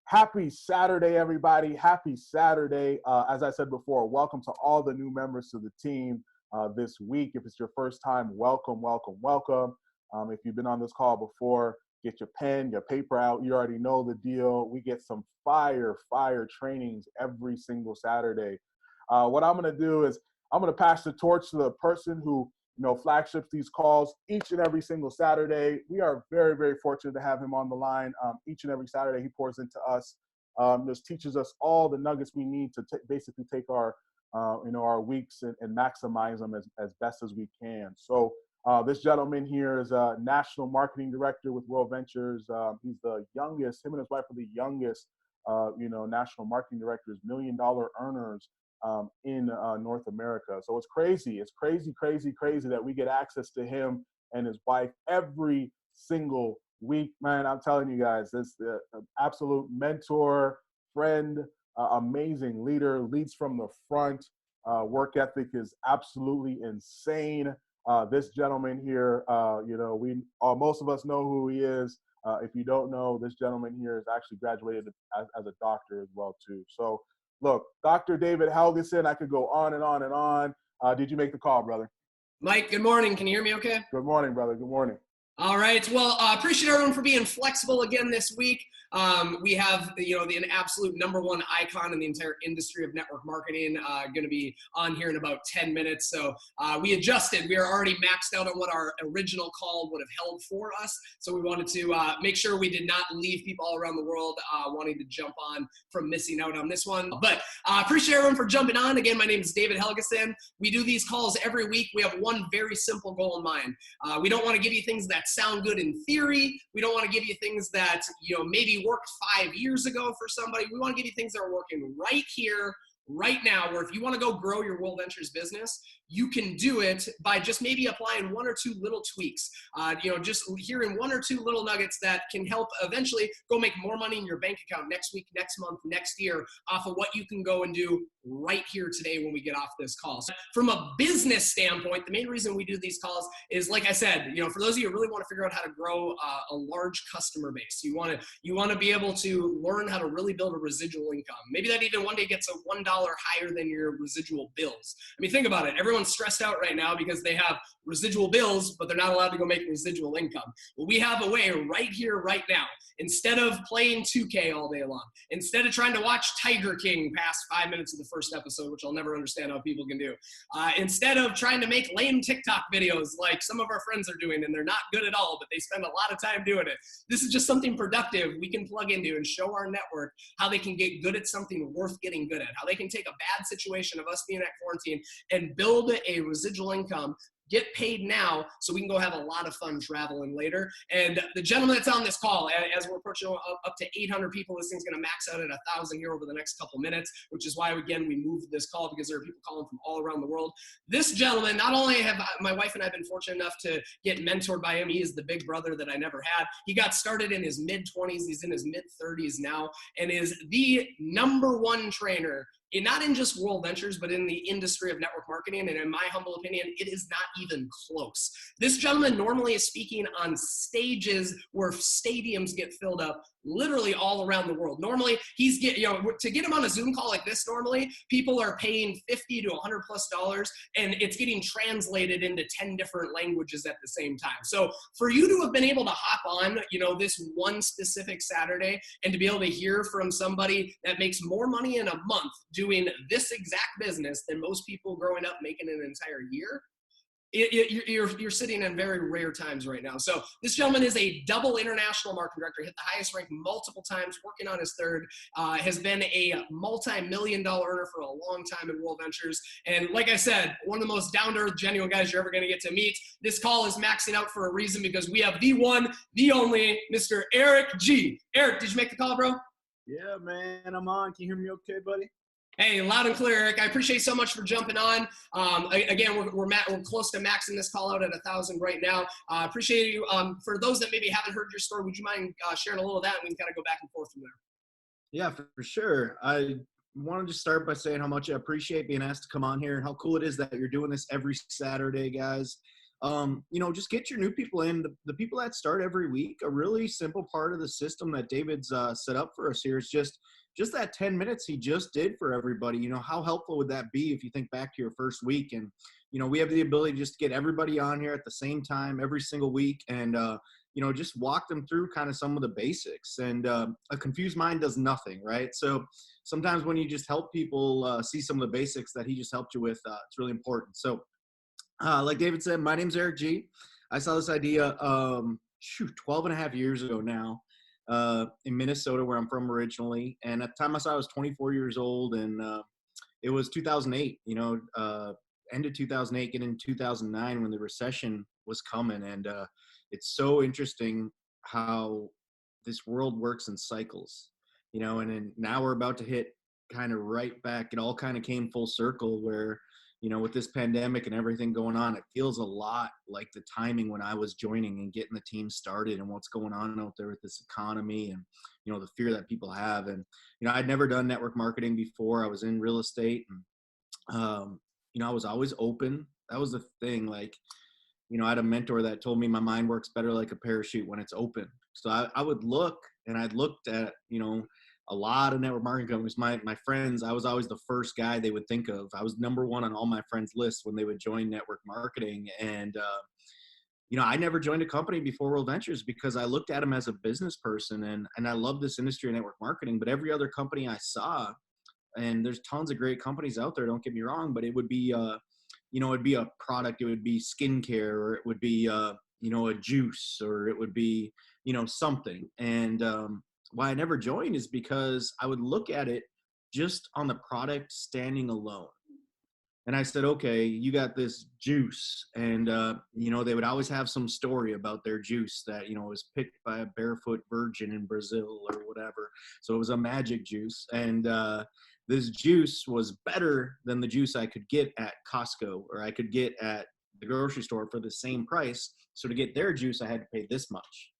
Happy Saturday, everybody. Happy Saturday. As I said before, welcome to all the new members to the team this week. If it's your first time, welcome, welcome, welcome. If you've been on this call before, get your pen, your paper out. You already know the deal. We get some fire trainings every single Saturday. What I'm going to do is I'm going to pass the torch to the person who flagships these calls each and every single Saturday. We are very, very fortunate to have him on the line. Each and every Saturday, he pours into us, just teaches us all the nuggets we need to basically take our, our weeks and maximize them as best as we can. So this gentleman here is a national marketing director with World Ventures. He's the youngest, him and his wife are the youngest, national marketing directors, $1 million earners in North America. So it's crazy. It's crazy that we get access to him and his wife every single week. Man, I'm telling you guys, this absolute mentor, friend, amazing leader, leads from the front. Work ethic is absolutely insane. This gentleman here, most of us know who he is. If you don't know, this gentleman here is actually graduated as a doctor as well too. So look, Dr. David Helgeson, I could go on and on and on. Did you make the call, brother? Mike, good morning. Can you hear me okay? Good morning, brother. Good morning. All right. Well, appreciate everyone for being flexible again this week. We have, the absolute number one icon in the entire industry of network marketing going to be on here in about 10 minutes. So we adjusted. We are already maxed out on what our original call would have held for us. So we wanted to make sure we did not leave people all around the world wanting to jump on from missing out on this one. But appreciate everyone for jumping on. Again, my name is David Helgeson. We do these calls every week. We have one very simple goal in mind. We don't want to give you things that sound good in theory. We don't want to give you things that, maybe worked 5 years ago for somebody. We want to give you things that are working right here, right now, where if you want to go grow your World Ventures business, you can do it by just maybe applying one or two little tweaks, just hearing one or two little nuggets that can help eventually go make more money in your bank account next week, next month, next year off of what you can go and do right here today when we get off this call. So from a business standpoint, the main reason we do these calls is, like I said, for those of you who really want to figure out how to grow a large customer base, you want to be able to learn how to really build a residual income. Maybe that even one day gets a $1 higher than your residual bills. I mean, think about it. Everyone's stressed out right now because they have residual bills, but they're not allowed to go make residual income. Well, we have a way right here, right now. Instead of playing 2K all day long, instead of trying to watch Tiger King past 5 minutes of the first episode, which I'll never understand how people can do, instead of trying to make lame TikTok videos like some of our friends are doing, and they're not good at all, but they spend a lot of time doing it. This is just something productive we can plug into and show our network how they can get good at something worth getting good at, how they can take a bad situation of us being at quarantine and build a residual income, get paid now so we can go have a lot of fun traveling later. And the gentleman that's on this call, as we're approaching up to 800 people, this thing's gonna max out at 1,000 here over the next couple minutes, which is why, again, we moved this call because there are people calling from all around the world. This gentleman, not only have my wife and I been fortunate enough to get mentored by him, he is the big brother that I never had. He got started in his mid-20s, he's in his mid-30s now, and is the #1 trainer not in just World Ventures, but in the industry of network marketing. And in my humble opinion, it is not even close. This gentleman normally is speaking on stages where stadiums get filled up literally all around the world. Normally, to get him on a Zoom call like this, normally people are paying $50 to $100+, and it's getting translated into 10 different languages at the same time. So for you to have been able to hop on, this one specific Saturday and to be able to hear from somebody that makes more money in a month doing this exact business than most people growing up making an entire year, you're sitting in very rare times right now. So this gentleman is a double international marketing director, hit the highest rank multiple times, working on his third, has been a multi-million-dollar earner for a long time in World Ventures. And like I said, one of the most down-to-earth, genuine guys you're ever going to get to meet. This call is maxing out for a reason because we have the one, the only, Mr. Eric G. Eric, did you make the call, bro? Yeah, man, I'm on. Can you hear me okay, buddy? Hey, loud and clear, Eric. I appreciate you so much for jumping on. Again, we're close to maxing this call out at 1,000 right now. Appreciate you. For those that maybe haven't heard your story, would you mind sharing a little of that, and we can kind of go back and forth from there? Yeah, for sure. I wanted to start by saying how much I appreciate being asked to come on here and how cool it is that you're doing this every Saturday, guys. just get your new people in. The people that start every week, a really simple part of the system that David's set up for us here is just that 10 minutes he just did for everybody. How helpful would that be if you think back to your first week? And, we have the ability to just get everybody on here at the same time every single week and, just walk them through kind of some of the basics. And a confused mind does nothing, right? So sometimes when you just help people see some of the basics that he just helped you with, it's really important. So like David said, my name's Eric G. I saw this idea 12 and a half years ago now in Minnesota, where I'm from originally. And at the time I saw, I was 24 years old, and it was 2008, end of 2008, getting into 2009 when the recession was coming. And it's so interesting how this world works in cycles, and then now we're about to hit kind of right back. It all kind of came full circle where, with this pandemic and everything going on, it feels a lot like the timing when I was joining and getting the team started and what's going on out there with this economy and, the fear that people have. And, I'd never done network marketing before. I was in real estate and, I was always open. That was the thing. Like, I had a mentor that told me my mind works better like a parachute when it's open. So I would look, and I'd looked at, a lot of network marketing companies. My friends, I was always the first guy they would think of. I was number one on all my friends' lists when they would join network marketing. And, I never joined a company before World Ventures because I looked at them as a business person, and I love this industry of network marketing. But every other company I saw, and there's tons of great companies out there, don't get me wrong, but it would be, it'd be a product, it would be skincare, or it would be, a juice, or it would be, something. And why I never joined is because I would look at it just on the product standing alone. And I said, okay, you got this juice. And, they would always have some story about their juice that, was picked by a barefoot virgin in Brazil or whatever. So it was a magic juice. And this juice was better than the juice I could get at Costco or I could get at the grocery store for the same price. So to get their juice, I had to pay this much.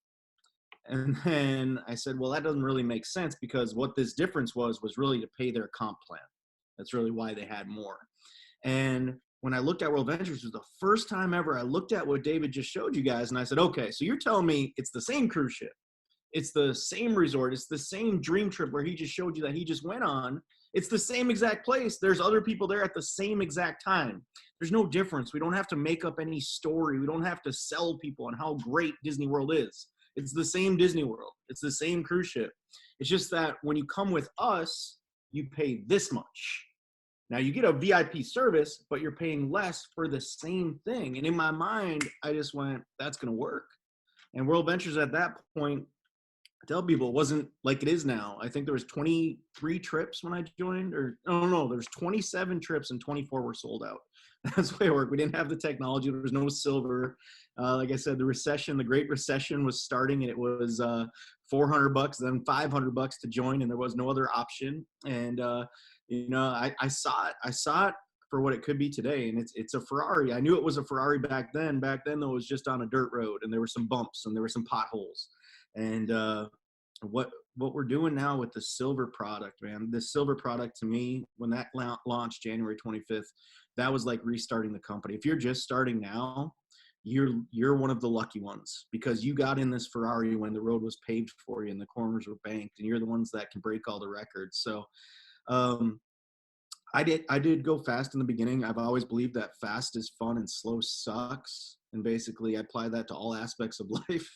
And then I said, well, that doesn't really make sense, because what this difference was really to pay their comp plan. That's really why they had more. And when I looked at World Ventures, it was the first time ever I looked at what David just showed you guys. And I said, okay, so you're telling me it's the same cruise ship. It's the same resort. It's the same dream trip where he just showed you that he just went on. It's the same exact place. There's other people there at the same exact time. There's no difference. We don't have to make up any story. We don't have to sell people on how great Disney World is. It's the same Disney World. It's the same cruise ship. It's just that when you come with us, you pay this much. Now you get a VIP service, but you're paying less for the same thing. And in my mind, I just went, that's going to work. And World Ventures at that point, I tell people, it wasn't like it is now. I think there was 23 trips when I joined, or no, there's 27 trips and 24 were sold out. That's the way it worked. We didn't have the technology. There was no silver. Like I said, the Great Recession was starting, and it was $400, then $500 to join, and there was no other option. And I saw it. I saw it for what it could be today, and it's a Ferrari. I knew it was a Ferrari back then. Back then, though, it was just on a dirt road, and there were some bumps, and there were some potholes. And what we're doing now with the silver product, man, the silver product, to me, when that launched January 25th, that was like restarting the company. If you're just starting now, you're one of the lucky ones, because you got in this Ferrari when the road was paved for you and the corners were banked, and you're the ones that can break all the records. So I did go fast in the beginning. I've always believed that fast is fun and slow sucks. And basically I apply that to all aspects of life.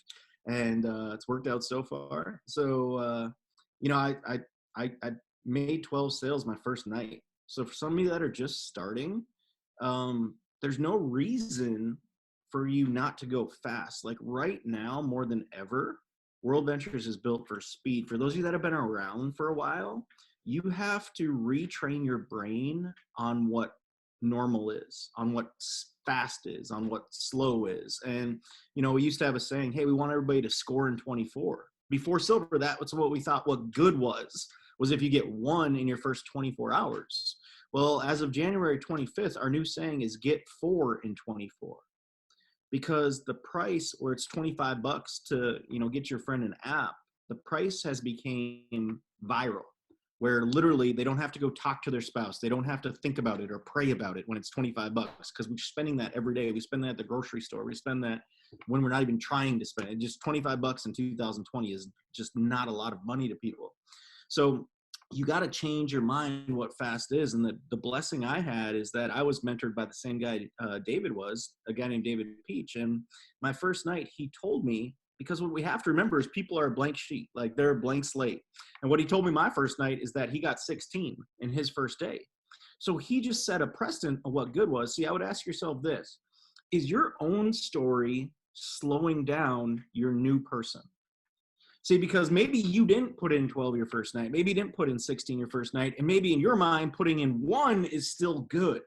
And it's worked out so far. So, I made 12 sales my first night. So for some of you that are just starting, there's no reason for you not to go fast. Like right now, more than ever, World Ventures is built for speed. For those of you that have been around for a while, you have to retrain your brain on what normal is, on what fast is, on what slow is. And, we used to have a saying, hey, we want everybody to score in 24. Before silver, that was what we thought what good was if you get one in your first 24 hours. Well, as of January 25th, our new saying is get 4 in 24. Because the price, where it's $25 to, get your friend an app, the price has become viral. where literally they don't have to go talk to their spouse. They don't have to think about it or pray about it when it's $25, because we're spending that every day. We spend that at the grocery store. We spend that when we're not even trying to spend it. Just $25 in 2020 is just not a lot of money to people. So you got to change your mind what fast is. And the blessing I had is that I was mentored by the same guy David was, a guy named David Peach. And my first night, he told me, because what we have to remember is people are a blank sheet, like they're a blank slate. And what he told me my first night is that he got 16 in his first day. So he just set a precedent of what good was. See, I would ask yourself this: is your own story slowing down your new person? See, because maybe you didn't put in 12 your first night, maybe you didn't put in 16 your first night, and maybe in your mind putting in 1 is still good.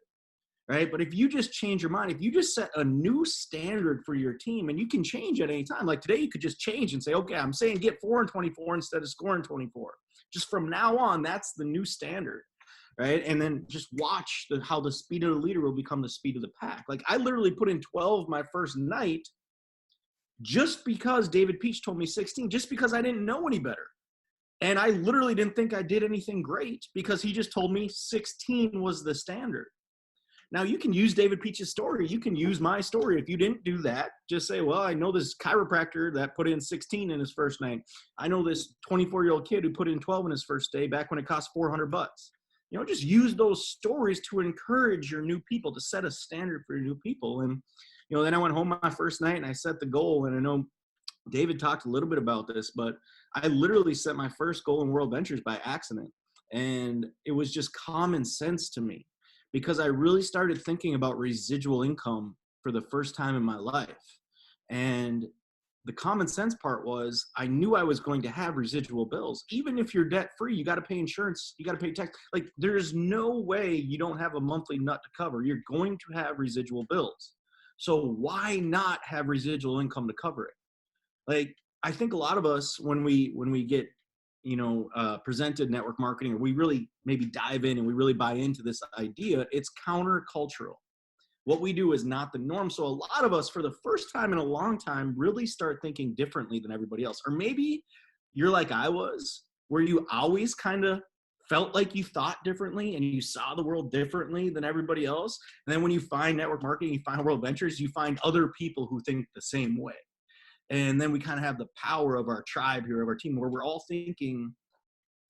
Right? But if you just change your mind, if you just set a new standard for your team, and you can change at any time, like today you could just change and say, okay, I'm saying get 4 and 24 instead of scoring 24. Just from now on, that's the new standard, right? And then just watch how the speed of the leader will become the speed of the pack. Like I literally put in 12 my first night just because David Peach told me 16, just because I didn't know any better. And I literally didn't think I did anything great because he just told me 16 was the standard. Now, you can use David Peach's story. You can use my story. If you didn't do that, just say, well, I know this chiropractor that put in 16 in his first night. I know this 24-year-old kid who put in 12 in his first day back when it cost $400. You know, just use those stories to encourage your new people, to set a standard for your new people. And, you know, then I went home my first night and I set the goal. And I know David talked a little bit about this, but I literally set my first goal in World Ventures by accident. And it was just common sense to me, because I really started thinking about residual income for the first time in my life. And the common sense part was I knew I was going to have residual bills. Even if you're debt free, you got to pay insurance, you got to pay tax. Like there's no way you don't have a monthly nut to cover. You're going to have residual bills. So why not have residual income to cover it? Like I think a lot of us, when we get presented network marketing, or we really maybe dive in and we really buy into this idea, it's countercultural. What we do is not the norm. So a lot of us, for the first time in a long time, really start thinking differently than everybody else. Or maybe you're like I was, where you always kind of felt like you thought differently and you saw the world differently than everybody else. And then when you find network marketing, you find World Ventures, you find other people who think the same way. And then we kind of have the power of our tribe here, of our team, where we're all thinking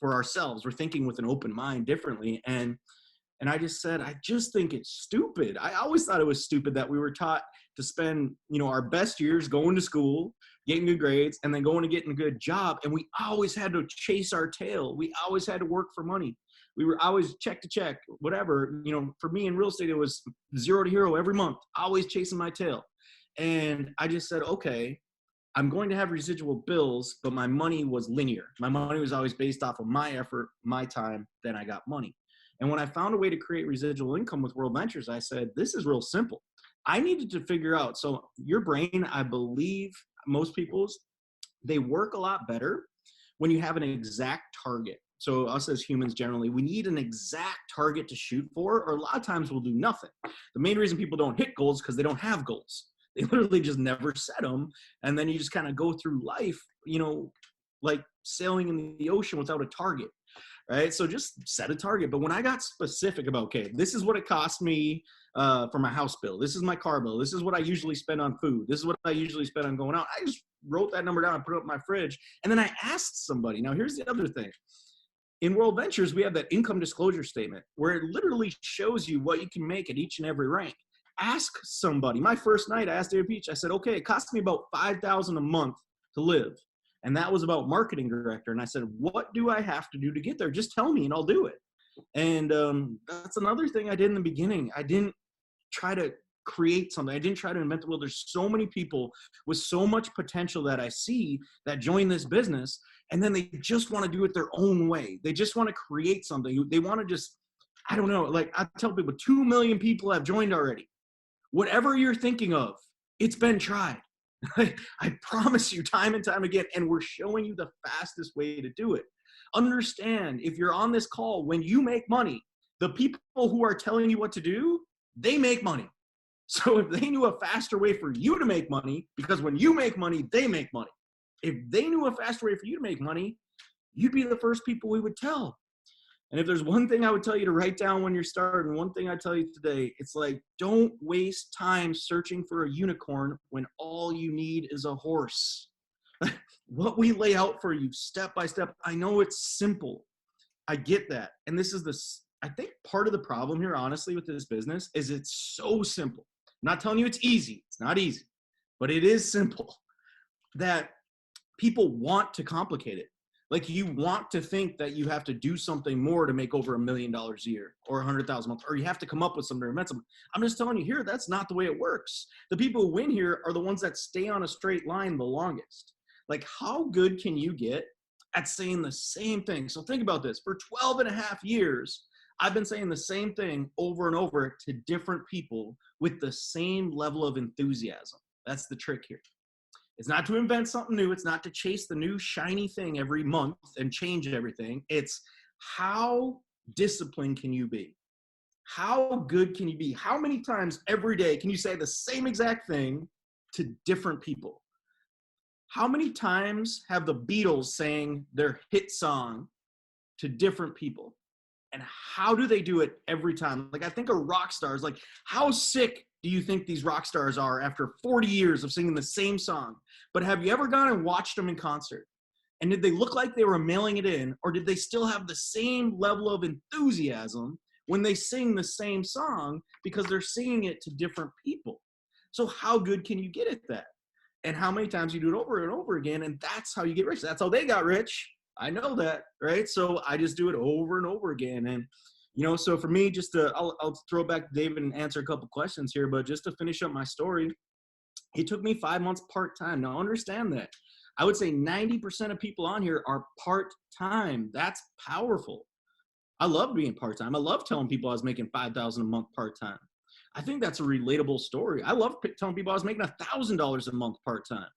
for ourselves. We're thinking with an open mind differently. And I just said, I just think it's stupid. I always thought it was stupid that we were taught to spend, our best years going to school, getting good grades, and then going to getting a good job. And we always had to chase our tail. We always had to work for money. We were always check to check, whatever. For me in real estate, it was 0 to hero every month, always chasing my tail. And I just said, okay, I'm going to have residual bills, but my money was linear. My money was always based off of my effort, my time, then I got money. And when I found a way to create residual income with World Ventures, I said, this is real simple. I needed to figure out, so your brain, I believe most people's, they work a lot better when you have an exact target. So us as humans, generally, we need an exact target to shoot for, or a lot of times we'll do nothing. The main reason people don't hit goals is because they don't have goals. They literally just never set them. And then you just kind of go through life, like sailing in the ocean without a target, right? So just set a target. But when I got specific about, okay, this is what it cost me for my house bill. This is my car bill. This is what I usually spend on food. This is what I usually spend on going out. I just wrote that number down and put it up in my fridge. And then I asked somebody. Now, here's the other thing. In World Ventures, we have that income disclosure statement where it literally shows you what you can make at each and every rank. Ask somebody. My first night, I asked David Peach, I said, okay, it costs me about $5,000 a month to live. And that was about marketing director. And I said, what do I have to do to get there? Just tell me and I'll do it. And that's another thing I did in the beginning. I didn't try to create something. I didn't try to invent the wheel. There's so many people with so much potential that I see that join this business, and then they just want to do it their own way. They just want to create something. They want to just, I don't know, like I tell people, 2 million people have joined already. Whatever you're thinking of, it's been tried. I promise you time and time again, and we're showing you the fastest way to do it. Understand, if you're on this call, when you make money, the people who are telling you what to do, they make money. So if they knew a faster way for you to make money, because when you make money, they make money. If they knew a faster way for you to make money, you'd be the first people we would tell. And if there's one thing I would tell you to write down when you're starting, one thing I tell you today, it's like, don't waste time searching for a unicorn when all you need is a horse. What we lay out for you step by step, I know it's simple. I get that. And this is I think part of the problem here, honestly, with this business is it's so simple. I'm not telling you it's easy. It's not easy, but it is simple that people want to complicate it. Like, you want to think that you have to do something more to make over $1 million a year or 100,000 a month, or you have to come up with something immense. I'm just telling you here, that's not the way it works. The people who win here are the ones that stay on a straight line the longest. Like, how good can you get at saying the same thing? So think about this. For 12 and a half years, I've been saying the same thing over and over to different people with the same level of enthusiasm. That's the trick here. It's not to invent something new. It's not to chase the new shiny thing every month and change everything. It's how disciplined can you be? How good can you be? How many times every day can you say the same exact thing to different people? How many times have the Beatles sang their hit song to different people? And how do they do it every time? Like, I think of rock stars. Like, how sick do you think these rock stars are after 40 years of singing the same song? But have you ever gone and watched them in concert? And did they look like they were mailing it in, or did they still have the same level of enthusiasm when they sing the same song because they're singing it to different people? So how good can you get at that? And how many times you do it over and over again, and that's how you get rich. That's how they got rich. I know that, right? So I just do it over and over again. And, so for me, I'll throw back to David and answer a couple questions here, but just to finish up my story, it took me 5 months part-time. Now, understand that. I would say 90% of people on here are part-time. That's powerful. I love being part-time. I love telling people I was making $5,000 a month part-time. I think that's a relatable story. I love telling people I was making $1,000 a month part-time.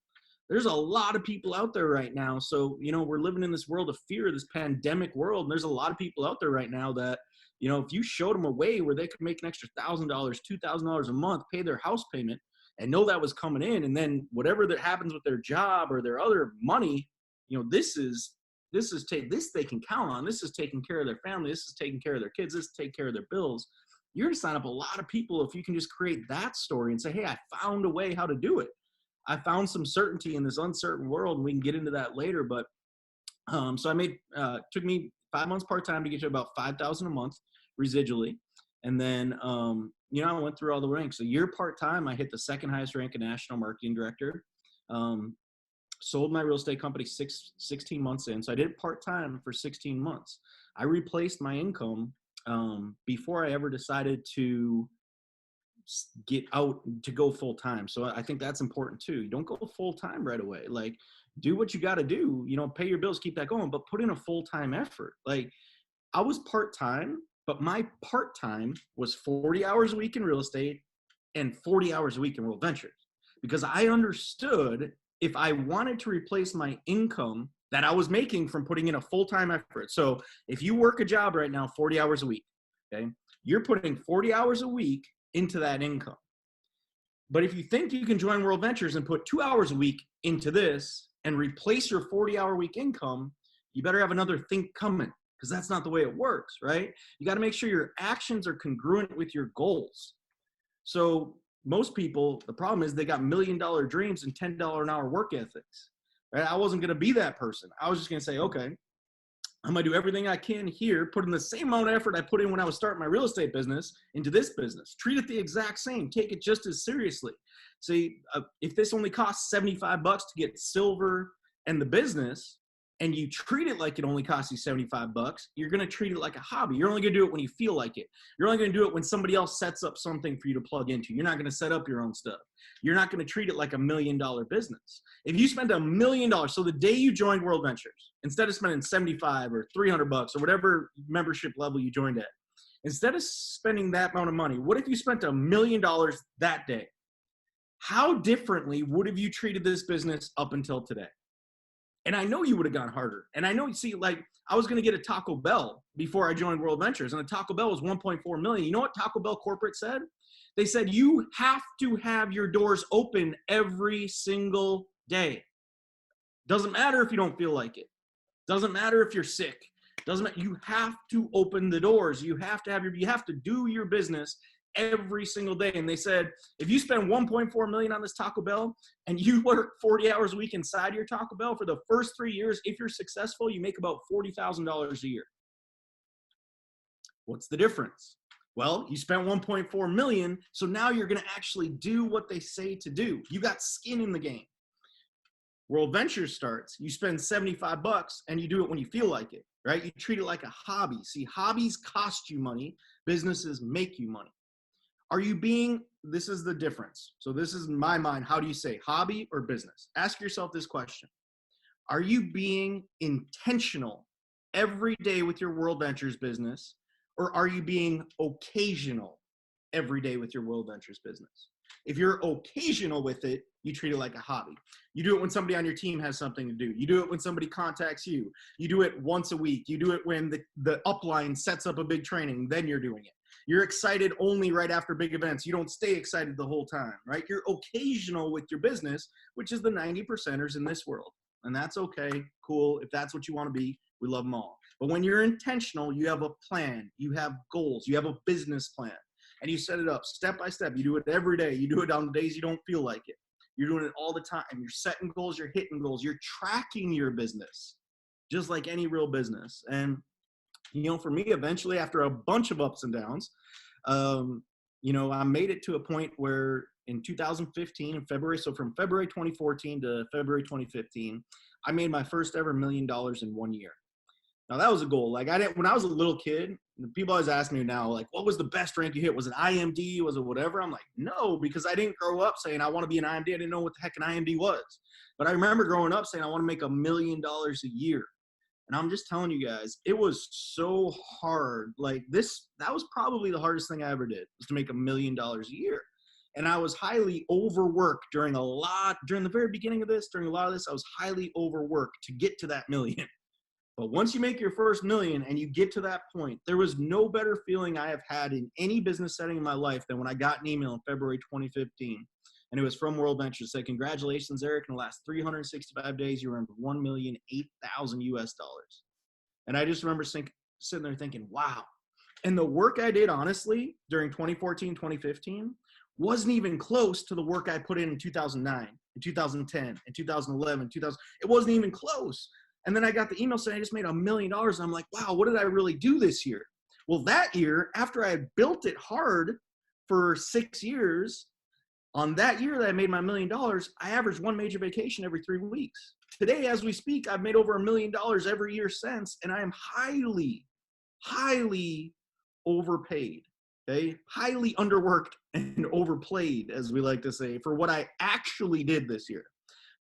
There's a lot of people out there right now. So, we're living in this world of fear, this pandemic world. And there's a lot of people out there right now that, if you showed them a way where they could make an extra $1,000, $2,000 a month, pay their house payment, and know that was coming in, and then whatever that happens with their job or their other money, this they can count on. This is taking care of their family. This is taking care of their kids. This is taking care of their bills. You're going to sign up a lot of people if you can just create that story and say, hey, I found a way how to do it. I found some certainty in this uncertain world, and we can get into that later. But so took me 5 months part-time to get to about $5,000 a month residually. And then, I went through all the ranks. A year part-time, I hit the second highest rank in national marketing director. Sold my real estate company 16 months in. So I did it part-time for 16 months. I replaced my income before I ever decided to get out to go full-time. So I think that's important too. You don't go full-time right away. Like, do what you got to do, pay your bills, keep that going, but put in a full-time effort. Like, I was part-time, but my part-time was 40 hours a week in real estate and 40 hours a week in World Ventures, because I understood if I wanted to replace my income that I was making from putting in a full-time effort. So if you work a job right now, 40 hours a week, okay, you're putting 40 hours a week into that income. But if you think you can join World Ventures and put 2 hours a week into this and replace your 40-hour week income, you better have another thing coming, because that's not the way it works, right? You got to make sure your actions are congruent with your goals. So most people, the problem is they got $1 million dreams and $10 an hour work ethics, right? I wasn't going to be that person. I was just going to say, okay, I'm going to do everything I can here, put in the same amount of effort I put in when I was starting my real estate business into this business. Treat it the exact same. Take it just as seriously. See, if this only costs $75 to get silver and the business, and you treat it like it only costs you $75, you're going to treat it like a hobby. You're only going to do it when you feel like it. You're only going to do it when somebody else sets up something for you to plug into. You're not going to set up your own stuff. You're not going to treat it like $1 million business. If you spend $1 million, so the day you joined World Ventures, instead of spending $75 or $300 or whatever membership level you joined at, instead of spending that amount of money, what if you spent $1 million that day? How differently would have you treated this business up until today? And I know you would have gone harder. And I know, see, like, I was going to get a Taco Bell before I joined World Ventures, and a Taco Bell was $1.4 million. You know what Taco Bell corporate said? They said, you have to have your doors open every single day. Doesn't matter if you don't feel like it. Doesn't matter if you're sick. Doesn't matter. You have to open the doors. You have to do your business every single day. And they said, if you spend 1.4 million on this Taco Bell and you work 40 hours a week inside your Taco Bell for the first 3 years, if you're successful, you make about $40,000 a year. What's the difference? Well, you spent 1.4 million. So now you're going to actually do what they say to do. You got skin in the game. World Ventures starts, you spend 75 bucks and you do it when you feel like it, right? You treat it like a hobby. See, hobbies cost you money. Businesses make you money. This is the difference. So this is in my mind. How do you say hobby or business? Ask yourself this question. Are you being intentional every day with your World Ventures business, or are you being occasional every day with your World Ventures business? If you're occasional with it, you treat it like a hobby. You do it when somebody on your team has something to do. You do it when somebody contacts you. You do it once a week. You do it when the upline sets up a big training, then you're doing it. You're excited only right after big events. You don't stay excited the whole time, right? You're occasional with your business, which is the 90%ers in this world. And that's okay, cool. If that's what you want to be, we love them all. But when you're intentional, you have a plan, you have goals, you have a business plan, and you set it up step by step. You do it every day. You do it on the days you don't feel like it. You're doing it all the time. You're setting goals, you're hitting goals, you're tracking your business, just like any real business. And, for me, eventually, after a bunch of ups and downs, I made it to a point where in 2015, in February, so from February 2014 to February 2015, I made my first ever $1 million in 1 year. Now that was a goal. When I was a little kid, people always ask me now, like, what was the best rank you hit? Was it IMD? Was it whatever? I'm like, no, because I didn't grow up saying I want to be an IMD. I didn't know what the heck an IMD was. But I remember growing up saying I want to make $1 million a year. And I'm just telling you guys, it was so hard. That was probably the hardest thing I ever did, was to make $1 million a year. And I was highly overworked during the very beginning of this, I was highly overworked to get to that million. But once you make your first million and you get to that point, there was no better feeling I have had in any business setting in my life than when I got an email in February 2015. And it was from World Ventures. It said, congratulations, Eric. In the last 365 days, you earned $1,008,000 US. And I just remember sitting there thinking, wow. And the work I did, honestly, during 2014, 2015, wasn't even close to the work I put in 2009, in 2010, in 2011, it wasn't even close. And then I got the email saying I just made $1 million. And I'm like, wow, what did I really do this year? Well, that year, after I had built it hard for 6 years, on that year that I made my $1 million, I averaged one major vacation every 3 weeks. Today, as we speak, I've made over $1 million every year since, and I am highly, highly overpaid. Okay, highly underworked and overplayed, as we like to say, for what I actually did this year.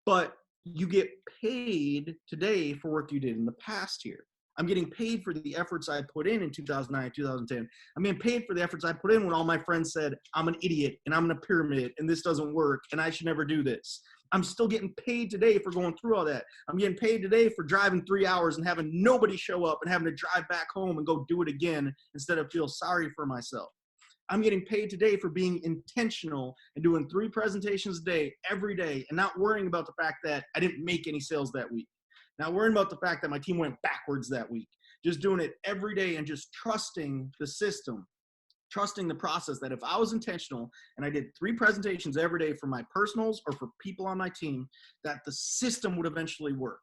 But you get paid today for work you did in the past year. I'm getting paid for the efforts I put in 2009, 2010. I'm getting paid for the efforts I put in when all my friends said, I'm an idiot and I'm in a pyramid and this doesn't work and I should never do this. I'm still getting paid today for going through all that. I'm getting paid today for driving 3 hours and having nobody show up and having to drive back home and go do it again instead of feel sorry for myself. I'm getting paid today for being intentional and doing 3 presentations a day, every day, and not worrying about the fact that I didn't make any sales that week. Not worrying about the fact that my team went backwards that week. Just doing it every day and just trusting the system, trusting the process, that if I was intentional and I did 3 presentations every day for my personals or for people on my team, that the system would eventually work.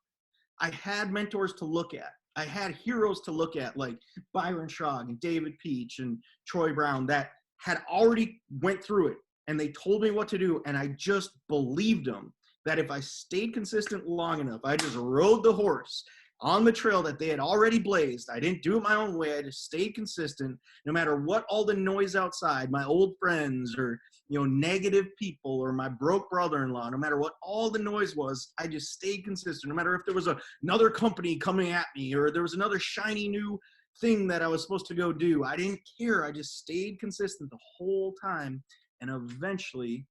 I had mentors to look at. I had heroes to look at, like Byron Schrag and David Peach and Troy Brown, that had already went through it, and they told me what to do, and I just believed them, that if I stayed consistent long enough, I just rode the horse on the trail that they had already blazed. I didn't do it my own way. I just stayed consistent, no matter what all the noise outside, my old friends or negative people or my broke brother-in-law, no matter what all the noise was, I just stayed consistent. No matter if there was another company coming at me or there was another shiny new thing that I was supposed to go do, I didn't care. I just stayed consistent the whole time. And eventually,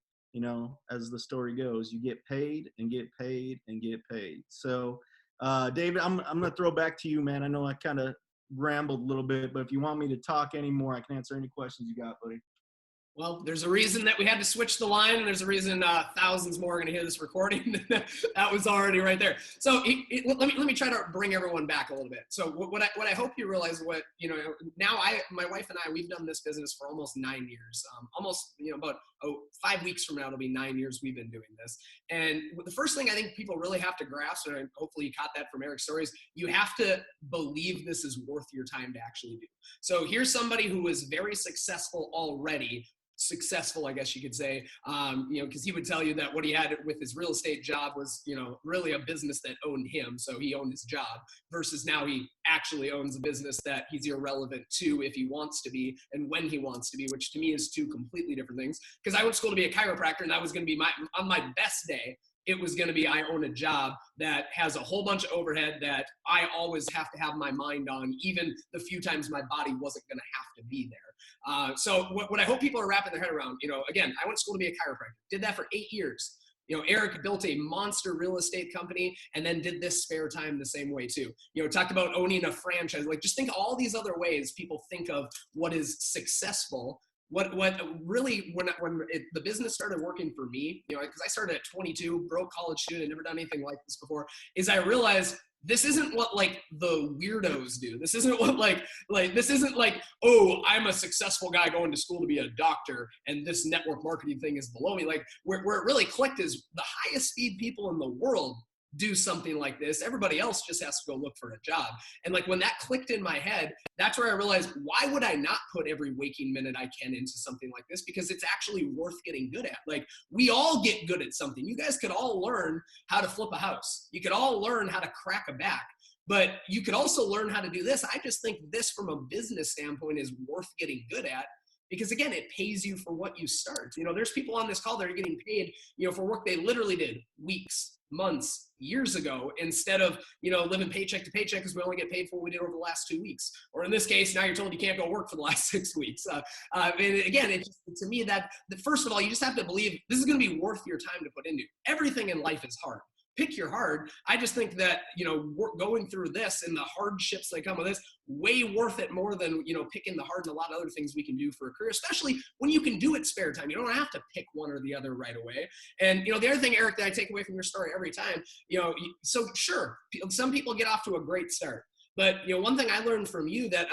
as the story goes, you get paid and get paid and get paid. So, David, I'm going to throw back to you, man. I know I kind of rambled a little bit, but if you want me to talk anymore, I can answer any questions you got, buddy. Well, there's a reason that we had to switch the line, and there's a reason thousands more are going to hear this recording. That was already right there. So let me try to bring everyone back a little bit. So what I hope you realize, now my wife and I, we've done this business for almost 9 years. Almost about 5 weeks from now it'll be 9 years we've been doing this. And the first thing I think people really have to grasp, and hopefully you caught that from Eric's stories, you have to believe this is worth your time to actually do. So here's somebody who is very successful already. Successful, I guess you could say, because he would tell you that what he had with his real estate job was, really a business that owned him. So he owned his job versus now he actually owns a business that he's irrelevant to if he wants to be and when he wants to be, which to me is two completely different things. Because I went to school to be a chiropractor, and that was going to be on my best day. It was going to be, I own a job that has a whole bunch of overhead that I always have to have my mind on, even the few times my body wasn't going to have to be there. So what I hope people are wrapping their head around, again, I went to school to be a chiropractor, did that for 8 years. Eric built a monster real estate company and then did this spare time the same way too. Talked about owning a franchise. Like, just think of all these other ways people think of what is successful. What really, when the business started working for me, because I started at 22, broke college student, never done anything like this before, is I realized this isn't what like the weirdos do. This isn't what this isn't like, oh, I'm a successful guy going to school to be a doctor and this network marketing thing is below me. Like where it really clicked is the highest speed people in the world do something like this. Everybody else just has to go look for a job. And like when that clicked in my head, that's where I realized, why would I not put every waking minute I can into something like this? Because it's actually worth getting good at. Like, we all get good at something. You guys could all learn how to flip a house. You could all learn how to crack a back. But you could also learn how to do this. I just think this from a business standpoint is worth getting good at. Because again, it pays you for what you start. There's people on this call that are getting paid, for work they literally did weeks, months, years ago, instead of, living paycheck to paycheck because we only get paid for what we did over the last 2 weeks. Or in this case, now you're told you can't go work for the last 6 weeks. And again, to me, that first of all, you just have to believe this is going to be worth your time to put into. Everything in life is hard. Pick your hard. I just think that, going through this and the hardships that come with this, way worth it more than, picking the hard and a lot of other things we can do for a career, especially when you can do it spare time. You don't have to pick one or the other right away. And, the other thing, Eric, that I take away from your story every time, so sure, some people get off to a great start. But, one thing I learned from you that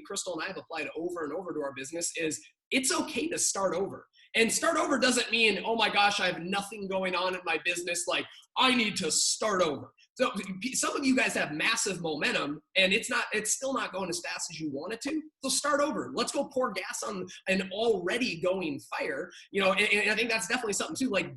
Crystal and I have applied over and over to our business is it's okay to start over. And start over doesn't mean, oh my gosh, I have nothing going on in my business. Like, I need to start over. So some of you guys have massive momentum and it's still not going as fast as you want it to. So start over. Let's go pour gas on an already going fire. And I think that's definitely something too. Like,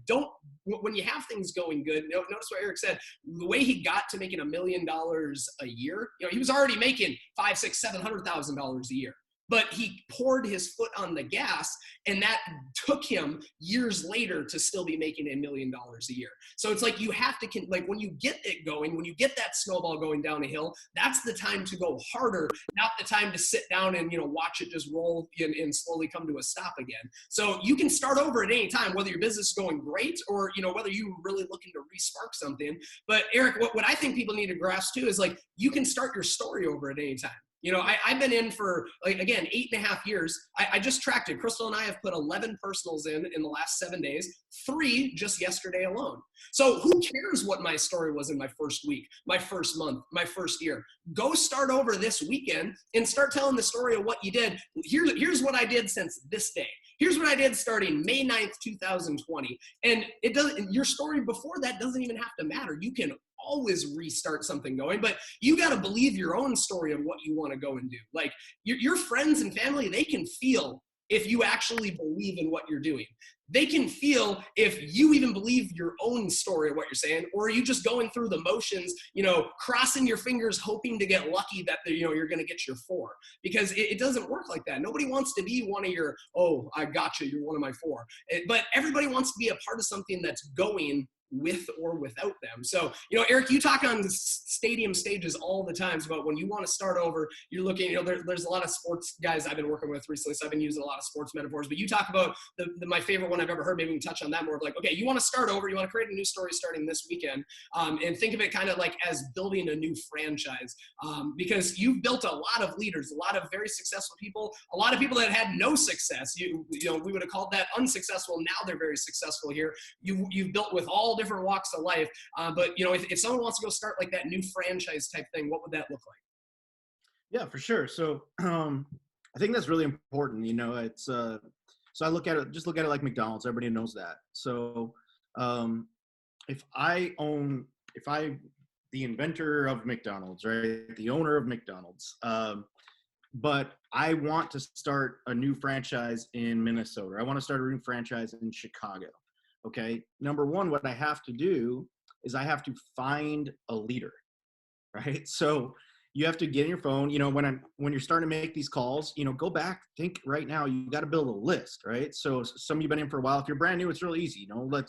when you have things going good, notice what Eric said, the way he got to making $1 million a year, he was already making $500,000, $600,000, $700,000 a year. But he poured his foot on the gas, and that took him years later to still be making $1 million a year. So it's like you have to, when you get it going, when you get that snowball going down a hill, that's the time to go harder, not the time to sit down and, watch it just roll and slowly come to a stop again. So you can start over at any time, whether your business is going great or, whether you're really looking to re-spark something. But Eric, what I think people need to grasp too is like, you can start your story over at any time. I've been in for, again, 8.5 years. I just tracked it. Crystal and I have put 11 personals in the last 7 days, 3 just yesterday alone. So who cares what my story was in my first week, my first month, my first year? Go start over this weekend and start telling the story of what you did. Here's what I did since this day. Here's what I did starting May 9th, 2020. And your story before that doesn't even have to matter. You can always restart something going, but you got to believe your own story of what you want to go and do. Like your friends and family, they can feel if you actually believe in what you're doing. They can feel if you even believe your own story of what you're saying, or are you just going through the motions, crossing your fingers, hoping to get lucky that you're going to get your 4, because it doesn't work like that. Nobody wants to be one of your, oh, I got you, you're one of my 4. But everybody wants to be a part of something that's going with or without them. So, you know, Eric, you talk on the stadium stages all the times about when you want to start over, you're looking, you know, there's a lot of sports guys I've been working with recently, so I've been using a lot of sports metaphors, but you talk about my favorite one I've ever heard. Maybe we can touch on that more of like, okay, you want to start over, you want to create a new story starting this weekend, and think of it kind of like as building a new franchise, because you've built a lot of leaders, a lot of very successful people, a lot of people that had no success. You know, we would have called that unsuccessful. Now they're very successful here. You've built with all different walks of life. But, you know, if someone wants to go start like that new franchise type thing, what would that look like? Yeah, for sure. So I think that's really important. You know, it's so I look at it like McDonald's. Everybody knows that. So if the inventor of McDonald's, right, the owner of McDonald's, but I want to start a new franchise in Minnesota. I want to start a new franchise in Chicago. Okay. Number one, what I have to do is I have to find a leader, right? So you have to get in your phone, you know, when you're starting to make these calls, you know, go back, think right now, you got to build a list, right? So some of you've been in for a while. If you're brand new, it's really easy. You know,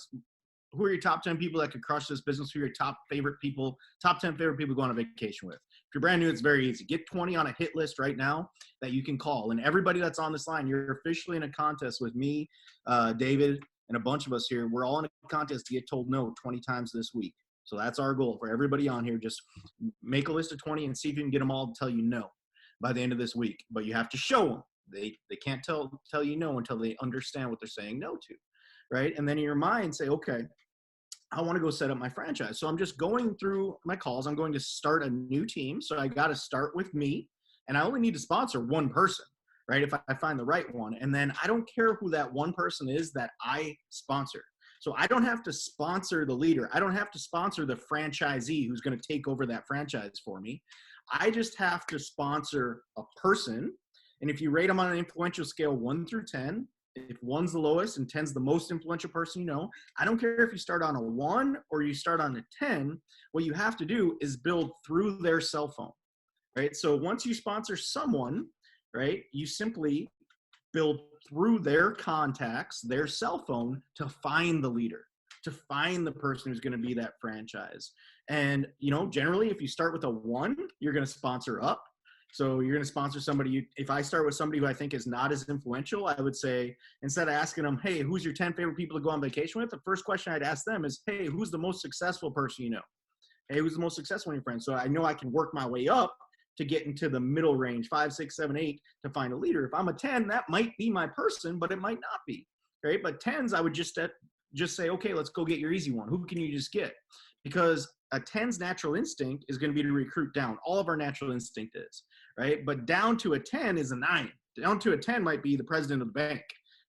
who are your top 10 people that could crush this business? Who are your top 10 favorite people to go on a vacation with? If you're brand new, it's very easy. Get 20 on a hit list right now that you can call. And everybody that's on this line, you're officially in a contest with me, David, and a bunch of us here. We're all in a contest to get told no 20 times this week. So that's our goal for everybody on here. Just make a list of 20 and see if you can get them all to tell you no by the end of this week. But you have to show them. They can't tell you no until they understand what they're saying no to, right? And then in your mind say, okay, I want to go set up my franchise. So I'm just going through my calls. I'm going to start a new team. So I got to start with me. And I only need to sponsor one person, right? If I find the right one. And then I don't care who that one person is that I sponsor. So I don't have to sponsor the leader. I don't have to sponsor the franchisee who's going to take over that franchise for me. I just have to sponsor a person. And if you rate them on an influential scale 1 through 10, if 1's the lowest and 10's the most influential person you know, I don't care if you start on a 1 or you start on a 10, what you have to do is build through their cell phone, right? So once you sponsor someone, right, you simply build through their contacts, their cell phone, to find the leader, to find the person who's going to be that franchise. And, you know, generally, if you start with a 1, you're going to sponsor up. So you're going to sponsor somebody. If I start with somebody who I think is not as influential, I would say, instead of asking them, hey, who's your 10 favorite people to go on vacation with? The first question I'd ask them is, hey, who's the most successful person you know? Hey, who's the most successful in your friends? So I know I can work my way up to get into the middle range, 5, 6, 7, 8, to find a leader. If I'm a 10, that might be my person, but it might not be, right? But 10s, I would just say, okay, let's go get your easy one. Who can you just get? Because a 10's natural instinct is going to be to recruit down. All of our natural instinct is, right? But down to a 10 is a 9. Down to a 10 might be the president of the bank,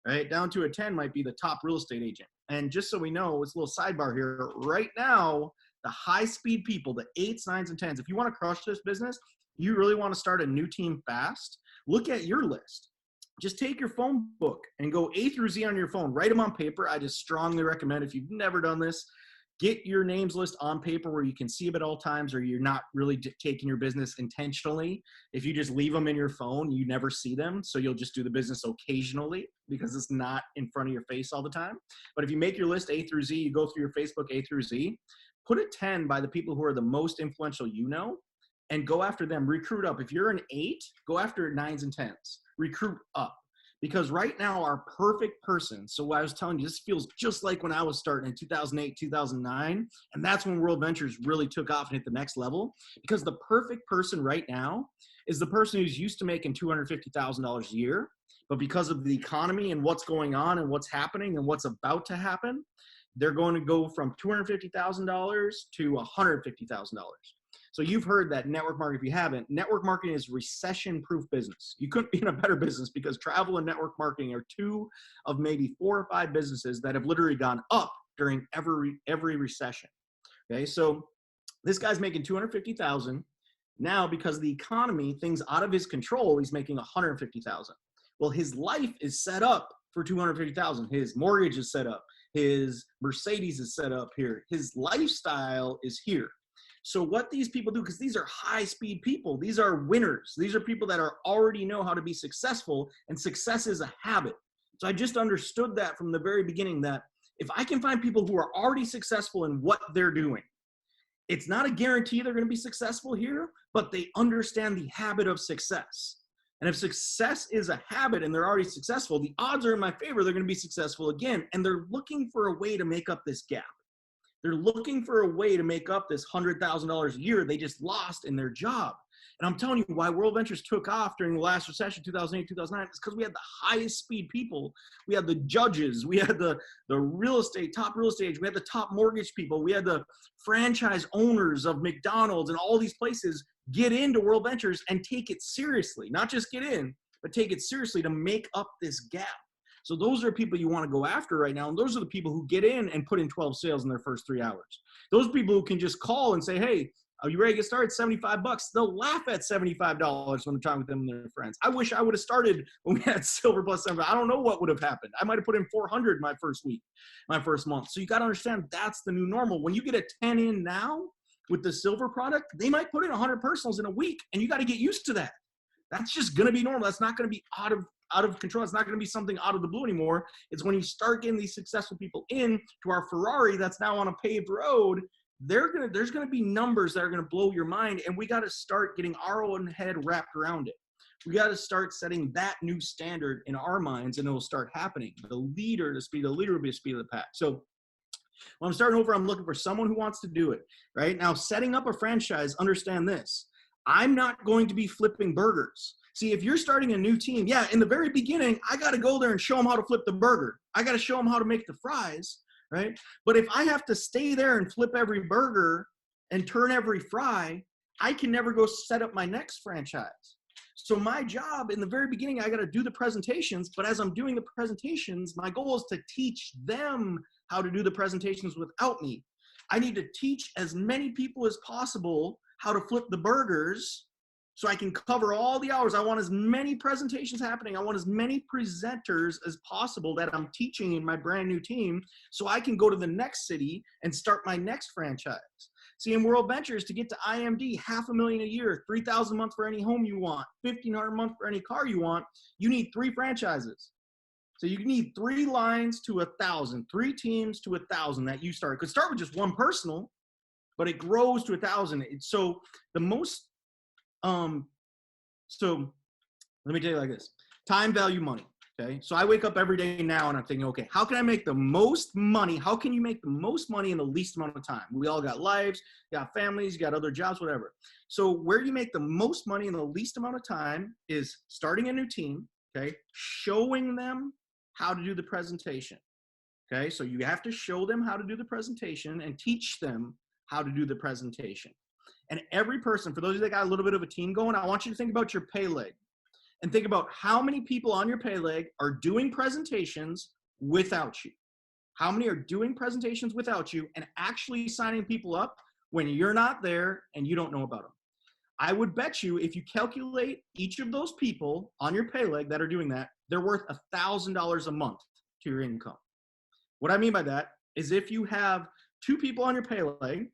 right? Down to a 10 might be the top real estate agent. And just so we know, it's a little sidebar here. Right now, the high-speed people, the 8s, 9s, and 10s, if you want to crush this business, you really want to start a new team fast, look at your list. Just take your phone book and go A through Z on your phone. Write them on paper. I just strongly recommend, if you've never done this, get your names list on paper where you can see them at all times, or you're not really taking your business intentionally. If you just leave them in your phone, you never see them. So you'll just do the business occasionally because it's not in front of your face all the time. But if you make your list A through Z, you go through your Facebook A through Z, put a 10 by the people who are the most influential you know, and go after them. Recruit up. If you're an 8, go after 9s and 10s. Recruit up. Because right now, our perfect person, so what I was telling you, this feels just like when I was starting in 2008, 2009, and that's when World Ventures really took off and hit the next level. Because the perfect person right now is the person who's used to making $250,000 a year, but because of the economy and what's going on and what's happening and what's about to happen, they're going to go from $250,000 to $150,000. So you've heard that network marketing. If you haven't, network marketing is recession-proof business. You couldn't be in a better business because travel and network marketing are 2 of maybe 4 or 5 businesses that have literally gone up during every recession. Okay, so this guy's making $250,000 now because of the economy, things out of his control. He's making $150,000. Well, his life is set up for $250,000. His mortgage is set up. His Mercedes is set up here. His lifestyle is here. So what these people do, because these are high-speed people, these are winners. These are people that already know how to be successful, and success is a habit. So I just understood that from the very beginning, that If I can find people who are already successful in what they're doing, it's not a guarantee they're going to be successful here, but they understand the habit of success. And if success is a habit and they're already successful, the odds are in my favor they're going to be successful again. And they're looking for a way to make up this gap. They're looking for a way to make up this $100,000 a year they just lost in their job. And I'm telling you why World Ventures took off during the last recession, 2008, 2009, is because we had the highest speed people. We had the judges. We had the real estate, top real estate. We had the top mortgage people. We had the franchise owners of McDonald's and all these places get into World Ventures and take it seriously. Not just get in, but take it seriously to make up this gap. So those are people you want to go after right now. And those are the people who get in and put in 12 sales in their first 3 hours. Those people who can just call and say, hey, are you ready to get started? $75. They'll laugh at $75 when they're talking with them and their friends. I wish I would have started when we had silver plus 7. I don't know what would have happened. I might have put in 400 my first week, my first month. So you got to understand that's the new normal. When you get a 10 in now with the silver product, they might put in 100 personals in a week, and you got to get used to that. That's just going to be normal. That's not going to be out of control. It's not going to be something out of the blue anymore. It's when you start getting these successful people in to our Ferrari that's now on a paved road, there's going to be numbers that are going to blow your mind, and we got to start getting our own head wrapped around it. We got to start setting that new standard in our minds, and it will start happening. The leader will be the speed of the pack. So when I'm starting over, I'm looking for someone who wants to do it, right? Now, setting up a franchise, understand this. I'm not going to be flipping burgers. See, if you're starting a new team, yeah, in the very beginning, I got to go there and show them how to flip the burger. I got to show them how to make the fries, right? But if I have to stay there and flip every burger and turn every fry, I can never go set up my next franchise. So my job in the very beginning, I got to do the presentations, but as I'm doing the presentations, my goal is to teach them how to do the presentations without me. I need to teach as many people as possible how to flip the burgers so I can cover all the hours. I want as many presentations happening. I want as many presenters as possible that I'm teaching in my brand new team so I can go to the next city and start my next franchise. See, in World Ventures, to get to IMD, $500,000 a year, $3,000 a month for any home you want, $1,500 a month for any car you want, you need 3 franchises. So you need 3 lines to 1,000, 3 teams to 1,000 that you start. It could start with just 1 personal, but it grows to 1,000. So the most, so let me tell you like this, time, value, money. Okay. So I wake up every day now and I'm thinking, okay, how can I make the most money? How can you make the most money in the least amount of time? We all got lives, got families, got other jobs, whatever. So where you make the most money in the least amount of time is starting a new team. Okay. Showing them how to do the presentation. Okay. So you have to show them how to do the presentation and teach them how to do the presentation. And every person, for those of you that got a little bit of a team going, I want you to think about your pay leg and think about how many people on your pay leg are doing presentations without you. How many are doing presentations without you and actually signing people up when you're not there and you don't know about them? I would bet you if you calculate each of those people on your pay leg that are doing that, they're worth $1,000 a month to your income. What I mean by that is if you have 2 people on your pay leg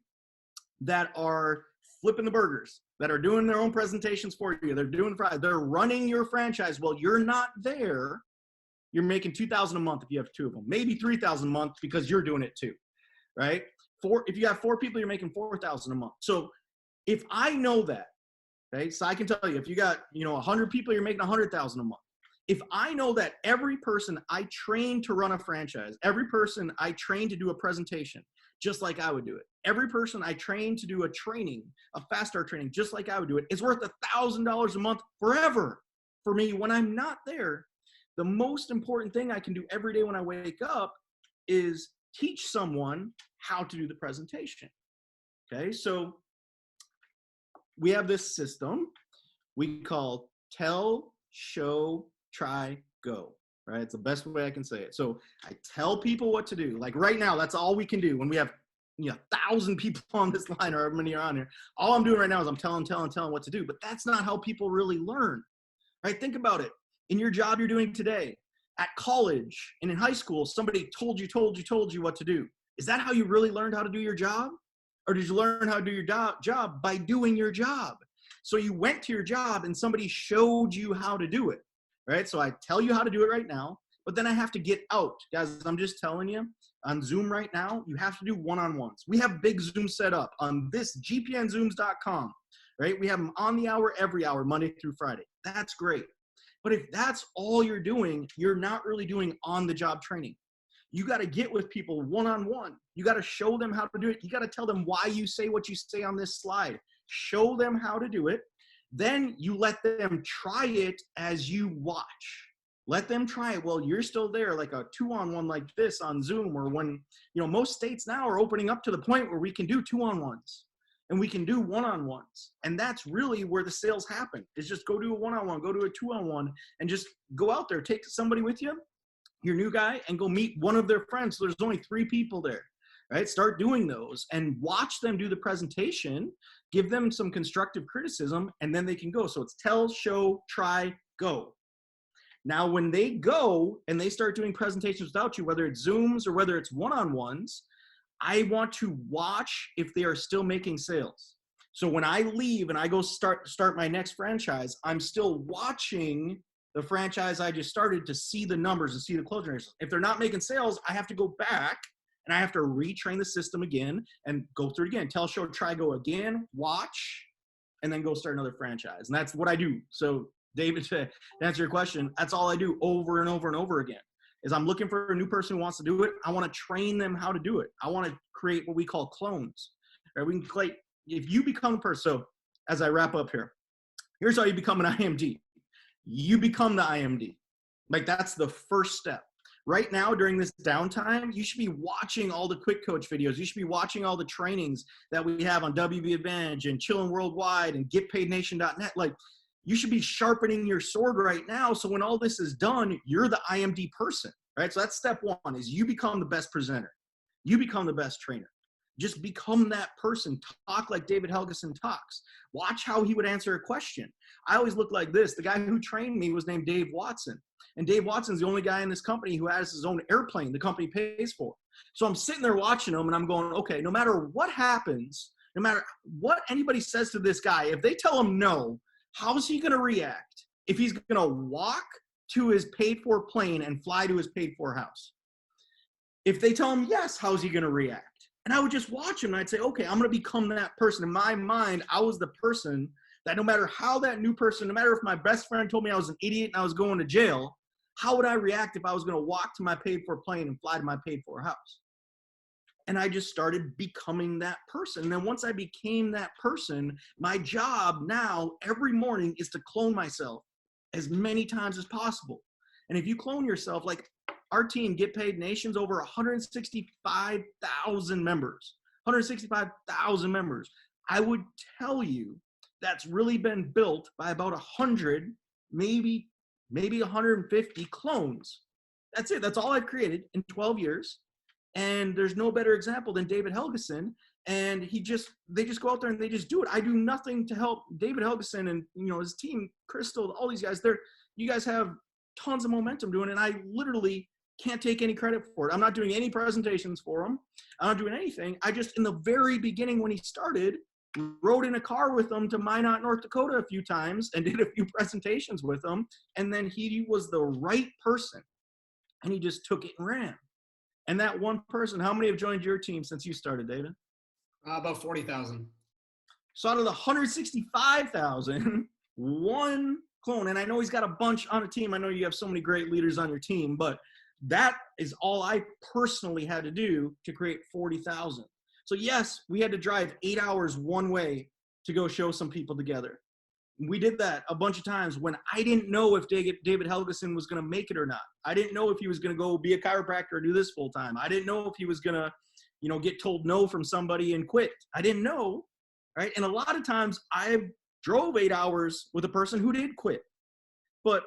that are flipping the burgers, that are doing their own presentations for you, they're doing fries, they're running your franchise. Well, you're not there. You're making $2,000 a month if you have 2 of them, maybe $3,000 a month because you're doing it too, right? If you have 4 people, you're making $4,000 a month. So if I know that, okay, so I can tell you, if you got 100 people, you're making $100,000 a month. If I know that every person I train to run a franchise, every person I train to do a presentation, just like I would do it, every person I train to do a training, a fast start training, just like I would do it, is worth $1,000 a month forever for me when I'm not there. The most important thing I can do every day when I wake up is teach someone how to do the presentation. Okay, so we have this system we call tell, show, try, go. Right? It's the best way I can say it. So I tell people what to do. Like right now, that's all we can do when we have 1,000 people on this line or however many are on here. All I'm doing right now is I'm telling what to do. But that's not how people really learn. Right? Think about it. In your job you're doing today, at college and in high school, somebody told you what to do. Is that how you really learned how to do your job? Or did you learn how to do your job by doing your job? So you went to your job and somebody showed you how to do it. Right? So I tell you how to do it right now. but then I have to get out. Guys, I'm just telling you, on Zoom right now, you have to do one-on-ones. We have big Zoom set up on this gpnzooms.com, right? We have them on the hour, every hour, Monday through Friday. That's great. But if that's all you're doing, you're not really doing on-the-job training. You got to get with people one-on-one. You got to show them how to do it. You got to tell them why you say what you say on this slide. Show them how to do it. Then you let them try it as you watch. Let them try it while you're still there, like a 2-on-1 like this on Zoom, or when, most states now are opening up to the point where we can do 2-on-1s and we can do 1-on-1s. And that's really where the sales happen, is just go do a 1-on-1, go do a 2-on-1, and just go out there, take somebody with you, your new guy, and go meet one of their friends. So there's only 3 people there, right? Start doing those and watch them do the presentation, give them some constructive criticism, and then they can go. So it's tell, show, try, go. Now, when they go and they start doing presentations without you, whether it's Zooms or whether it's 1-on-1s, I want to watch if they are still making sales. So when I leave and I go start my next franchise, I'm still watching the franchise I just started to see the numbers and see the closing rates. If they're not making sales, I have to go back and I have to retrain the system again and go through it again. Tell, show, try, go again, watch, and then go start another franchise. And that's what I do. So David, to answer your question, that's all I do over and over and over again, is I'm looking for a new person who wants to do it. I want to train them how to do it. I want to create what we call clones. Right? We can create, if you become a person, so as I wrap up here, here's how you become an IMD. You become the IMD. Like, that's the first step. Right now, during this downtime, you should be watching all the Quick Coach videos. You should be watching all the trainings that we have on WB Advantage and Chillin' Worldwide and GetPaidNation.net. Like, you should be sharpening your sword right now. So when all this is done, you're the IMD person, right? So that's step 1, is you become the best presenter. You become the best trainer. Just become that person. Talk like David Helgeson talks. Watch how he would answer a question. I always look like this. The guy who trained me was named Dave Watson. And Dave Watson's the only guy in this company who has his own airplane the company pays for. So I'm sitting there watching him and I'm going, okay, no matter what happens, no matter what anybody says to this guy, if they tell him no, how is he going to react if he's going to walk to his paid-for plane and fly to his paid-for house? If they tell him yes, how's he going to react? And I would just watch him and I'd say, okay, I'm going to become that person. In my mind, I was the person that no matter how that new person, no matter if my best friend told me I was an idiot and I was going to jail, how would I react if I was going to walk to my paid-for plane and fly to my paid-for house? And I just started becoming that person. And then once I became that person, my job now every morning is to clone myself as many times as possible. And if you clone yourself, like our team, Get Paid Nation's over 165,000 members, 165,000 members. I would tell you that's really been built by about 100, maybe 150 clones. That's it. That's all I've created in 12 years. And there's no better example than David Helgeson. And they just go out there and they just do it. I do nothing to help David Helgeson and his team, Crystal, all these guys. You guys have tons of momentum doing it. And I literally can't take any credit for it. I'm not doing any presentations for him. I'm not doing anything. I just, in the very beginning when he started, rode in a car with him to Minot, North Dakota a few times and did a few presentations with him. And then he was the right person. And he just took it and ran. And that one person, how many have joined your team since you started, David? About 40,000. So out of the 165,000, one clone. And I know he's got a bunch on a team. I know you have so many great leaders on your team, but that is all I personally had to do to create 40,000. So yes, we had to drive 8 hours one way to go show some people together. We did that a bunch of times when I didn't know if David Helgeson was going to make it or not. I didn't know if he was going to go be a chiropractor or do this full time. I didn't know if he was going to, get told no from somebody and quit. I didn't know, right? And a lot of times I drove 8 hours with a person who did quit. But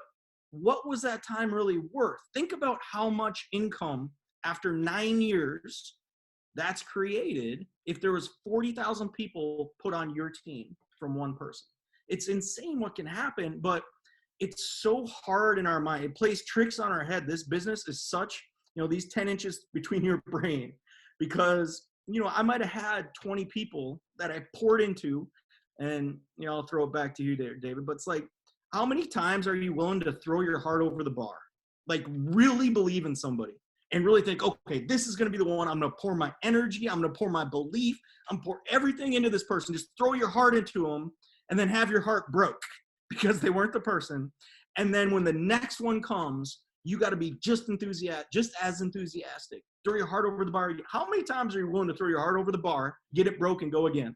what was that time really worth? Think about how much income after 9 years that's created if there was 40,000 people put on your team from one person. It's insane what can happen, but it's so hard in our mind. It plays tricks on our head. This business is such, these 10 inches between your brain, because, I might have had 20 people that I poured into, and, I'll throw it back to you there, David, but it's like, how many times are you willing to throw your heart over the bar? like really believe in somebody and really think, okay, this is going to be the one. I'm going to pour my energy. I'm going to pour my belief. I'm pour everything into this person. Just throw your heart into them and then have your heart broke because they weren't the person. And then when the next one comes, you got to be just as enthusiastic. Throw your heart over the bar. How many times are you willing to throw your heart over the bar, get it broke, and go again?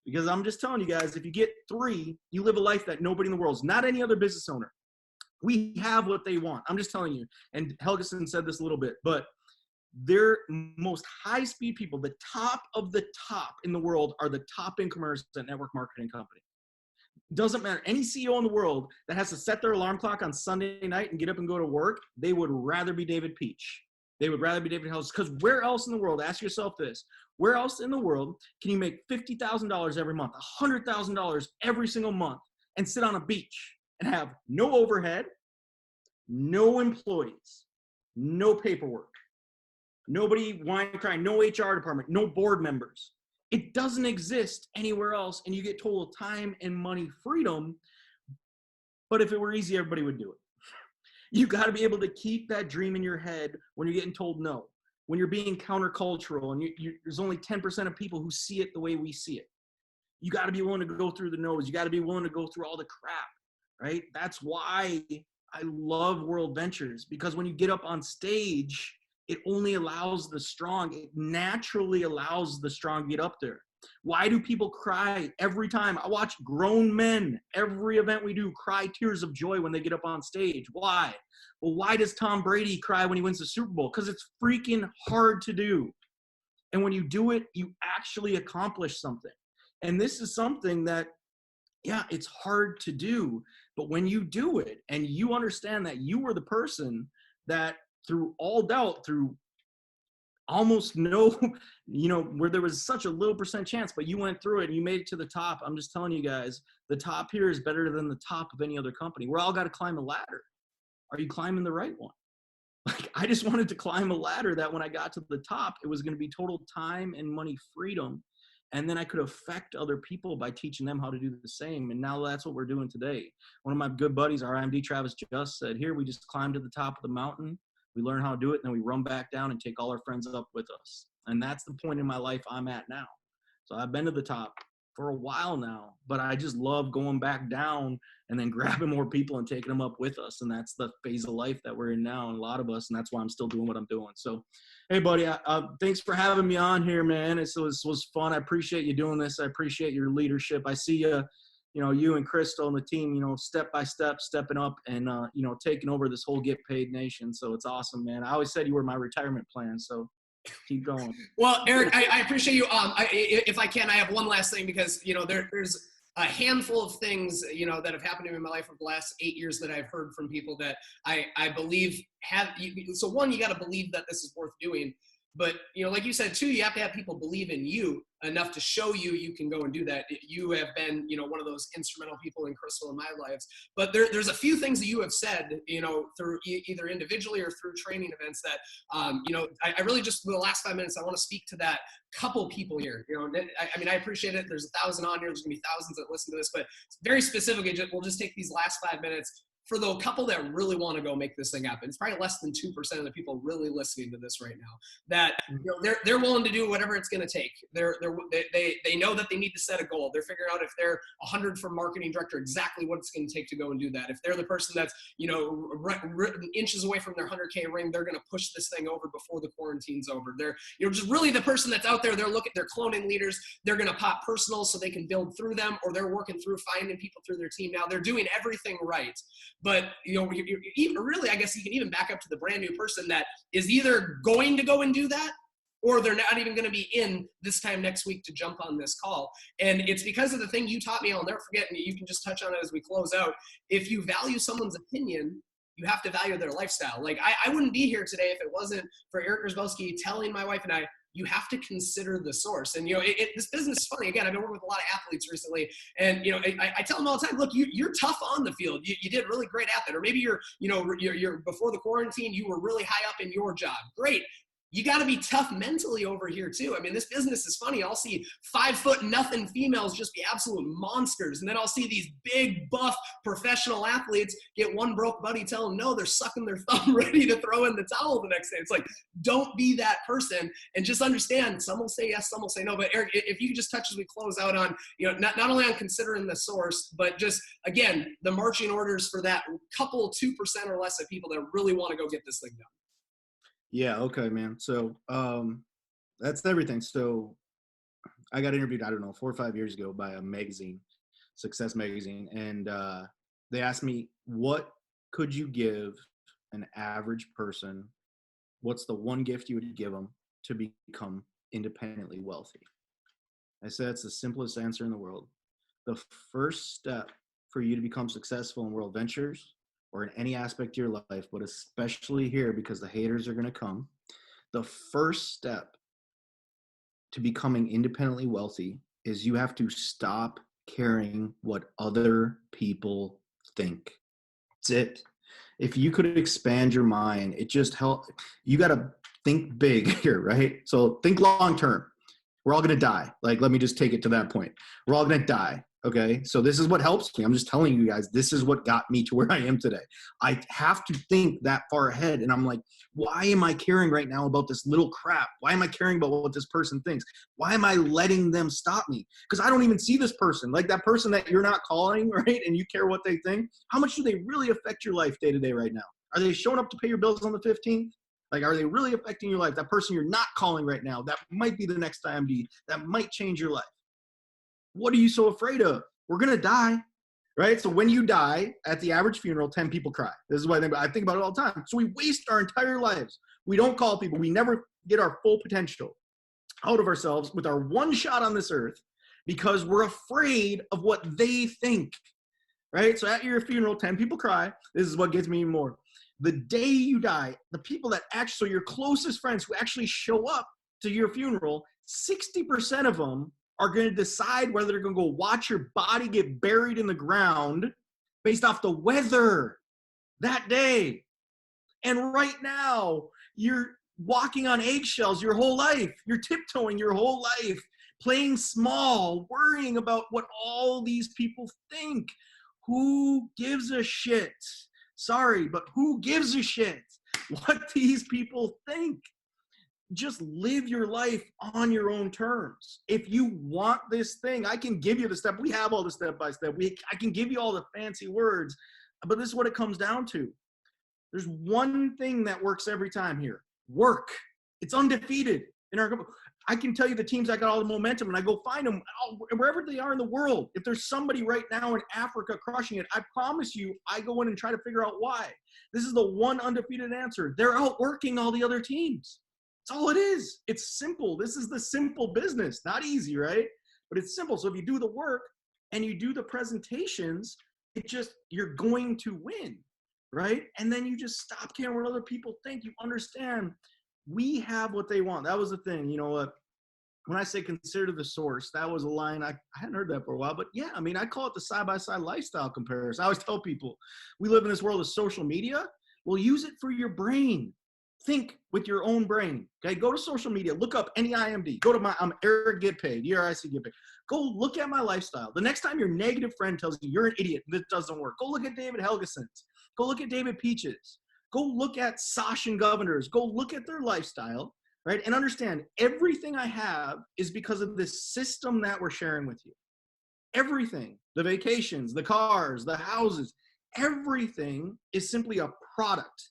Because I'm just telling you guys, if you get 3, you live a life that nobody in the world, not any other business owner. We have what they want. I'm just telling you. And Helgeson said this a little bit, but their most high-speed people, the top of the top in the world, are the top incomers at network marketing company. Doesn't matter. Any CEO in the world that has to set their alarm clock on Sunday night and get up and go to work, they would rather be David Peach. They would rather be David Helgeson. Because where else in the world, ask yourself this, where else in the world can you make $50,000 every month, $100,000 every single month, and sit on a beach and have no overhead, no employees, no paperwork, nobody whine and crying, no HR department, no board members? It doesn't exist anywhere else, and you get total time and money freedom. But if it were easy, everybody would do it. You got to be able to keep that dream in your head when you're getting told no, when you're being countercultural, and there's only 10% of people who see it the way we see it. You got to be willing to go through the no's. You got to be willing to go through all the crap, right? That's why I love World Ventures, because when you get up on stage, it only allows the strong. It naturally allows the strong to get up there. Why do people cry every time? I watch grown men, every event we do, cry tears of joy when they get up on stage. Why? Well, why does Tom Brady cry when he wins the Super Bowl? Because it's freaking hard to do. And when you do it, you actually accomplish something. And this is something that, yeah, it's hard to do. But when you do it and you understand that you were the person that through all doubt, through almost no, where there was such a little % chance, but you went through it and you made it to the top. I'm just telling you guys, the top here is better than the top of any other company. We're all got to climb a ladder. Are you climbing the right one? Like, I just wanted to climb a ladder that when I got to the top, it was going to be total time and money freedom. And then I could affect other people by teaching them how to do the same. And now that's what we're doing today. One of my good buddies, our IMD Travis, just said, here, we just climb to the top of the mountain. We learn how to do it, and then we run back down and take all our friends up with us. And that's the point in my life I'm at now. So I've been to the top for a while now, but I just love going back down and then grabbing more people and taking them up with us. And that's the phase of life that we're in now, and a lot of us, and that's why I'm still doing what I'm doing. So, hey, buddy, thanks for having me on here, man. It was fun. I appreciate you doing this. I appreciate your leadership. I see you and Crystal and the team, step by step, stepping up and, taking over this whole Get Paid Nation. So it's awesome, man. I always said you were my retirement plan. So keep going. Well, Eric, I appreciate you. If I can, I have one last thing, because, there's a handful of things, that have happened to me in my life over the last 8 years that I've heard from people that I believe so one, you got to believe that this is worth doing. But, like you said, too, you have to have people believe in you enough to show you can go and do that. You have been, one of those instrumental people in Crystal in my lives. But there's a few things that you have said, through either individually or through training events that, I really just, for the last 5 minutes, I want to speak to that couple people here. I appreciate it. There's 1,000 on here. There's going to be thousands that listen to this. But very specifically, we'll just take these last 5 minutes for the couple that really want to go make this thing happen. It's probably less than 2% of the people really listening to this right now that they're willing to do whatever it's going to take. They know that they need to set a goal. They're figuring out if they're 100 for marketing director, exactly what it's going to take to go and do that. If they're the person that's inches away from their 100K ring, they're going to push this thing over before the quarantine's over. They're just really the person that's out there. They're cloning leaders. They're going to pop personals so they can build through them, or they're working through finding people through their team. Now they're doing everything right. But, even really, I guess you can even back up to the brand new person that is either going to go and do that, or they're not even going to be in this time next week to jump on this call. And it's because of the thing you taught me, I'll never forget, and you can just touch on it as we close out. If you value someone's opinion, you have to value their lifestyle. Like, I wouldn't be here today if it wasn't for Eric Grzybowski telling my wife and I, you have to consider the source. And, this business is funny. Again, I've been working with a lot of athletes recently. And, I tell them all the time, look, you're tough on the field. You did really great at that. Or maybe you're before the quarantine, you were really high up in your job. Great. you got to be tough mentally over here too. I mean, this business is funny. I'll see 5'0" females just be absolute monsters. And then I'll see these big buff professional athletes get one broke buddy, tell them no, they're sucking their thumb ready to throw in the towel the next day. It's like, don't be that person, and just understand some will say yes, some will say no. But Eric, if you could just touch as we close out on, not only on considering the source, but just, again, the marching orders for that couple 2% or less of people that really want to go get this thing done. Yeah, okay, man. So that's everything. So I got interviewed, I don't know, 4 or 5 years ago by a magazine, Success Magazine, and they asked me, what could you give an average person? What's the one gift you would give them to become independently wealthy? I said it's the simplest answer in the world. The first step for you to become successful in world ventures or in any aspect of your life, but especially here because the haters are going to come, the first step to becoming independently wealthy is you have to stop caring what other people think. That's it. If you could expand your mind, it just helps. You got to think big here, right? So think long term. We're all going to die. Like, let me just take it to that point. We're all going to die. Okay. So this is what helps me. I'm just telling you guys, this is what got me to where I am today. I have to think that far ahead. And I'm like, why am I caring right now about this little crap? Why am I caring about what this person thinks? Why am I letting them stop me? Because I don't even see this person. Like that person that you're not calling, right? And you care what they think. How much do they really affect your life day to day right now? Are they showing up to pay your bills on the 15th? Like, are they really affecting your life? That person you're not calling right now, that might be the next IMD, that might change your life. What are you so afraid of? We're going to die, right? So when you die, at the average funeral, 10 people cry. This is what I think about it all the time. So we waste our entire lives. We don't call people. We never get our full potential out of ourselves with our one shot on this earth because we're afraid of what they think, right? So at your funeral, 10 people cry. This is what gets me even more. The day you die, the people that actually, so your closest friends who actually show up to your funeral, 60% of them are going to decide whether they're going to go watch your body get buried in the ground based off the weather that day. And right now, you're walking on eggshells your whole life. You're tiptoeing your whole life, playing small, worrying about what all these people think. Who gives a shit? Sorry, but who gives a shit what these people think? Just live your life on your own terms. If you want this thing, I can give you the step. We have all the step by step. I can give you all the fancy words, but this is what it comes down to. There's one thing that works every time here. Work. It's undefeated in our company. I can tell you the teams that got all the momentum, and I go find them wherever they are in the world. If there's somebody right now in Africa crushing it, I promise you, I go in and try to figure out why. This is the one undefeated answer. They're outworking all the other teams. That's all it is. It's simple. This is the simple business. Not easy, right? But it's simple. So if you do the work and you do the presentations, you're going to win, right? And then you just stop caring what other people think. You understand we have what they want. That was the thing. You know what? When I say consider the source, that was a line I hadn't heard that for a while. But yeah, I mean, I call it the side-by-side lifestyle comparison. I always tell people, we live in this world of social media. Well, use it for your brain. Think with your own brain. Okay, go to social media. Look up any IMD. Go to I'm Eric Get Paid. ERIC Get Paid. Go look at my lifestyle. The next time your negative friend tells you you're an idiot, this doesn't work. Go look at David Helgeson's. Go look at David Peach's. Go look at Sasha Governor's. Go look at their lifestyle, right? And understand everything I have is because of this system that we're sharing with you. Everything, the vacations, the cars, the houses, everything is simply a product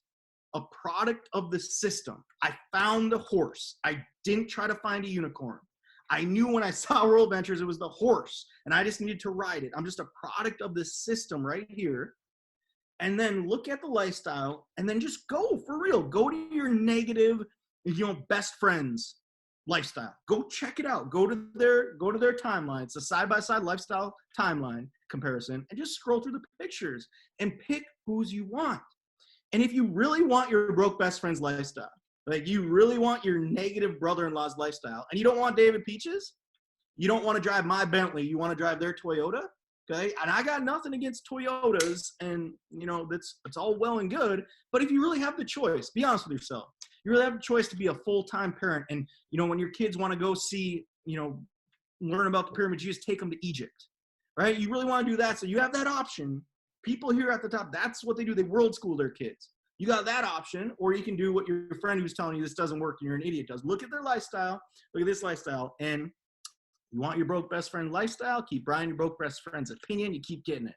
of the system. I found the horse. I didn't try to find a unicorn. I knew when I saw World Ventures, it was the horse, and I just needed to ride it. I'm just a product of the system right here. And then look at the lifestyle, and then just go for real. Go to your negative, best friends lifestyle. Go check it out. Go to their timeline. It's a side-by-side lifestyle timeline comparison, and just scroll through the pictures and pick whose you want. And if you really want your broke best friend's lifestyle, like you really want your negative brother-in-law's lifestyle, and you don't want David Peach's, you don't want to drive my Bentley, you want to drive their Toyota, Okay. And I got nothing against Toyotas, and it's all well and good. But if you really have the choice, be honest with yourself. You really have the choice to be a full-time parent. And, when your kids want to go see, learn about the pyramids, you just take them to Egypt, right? You really want to do that. So you have that option. People here at the top, that's what they do. They world school their kids. You got that option, or you can do what your friend who's telling you this doesn't work and you're an idiot does. Look at their lifestyle. Look at this lifestyle. And you want your broke best friend lifestyle, keep Brian your broke best friend's opinion, you keep getting it.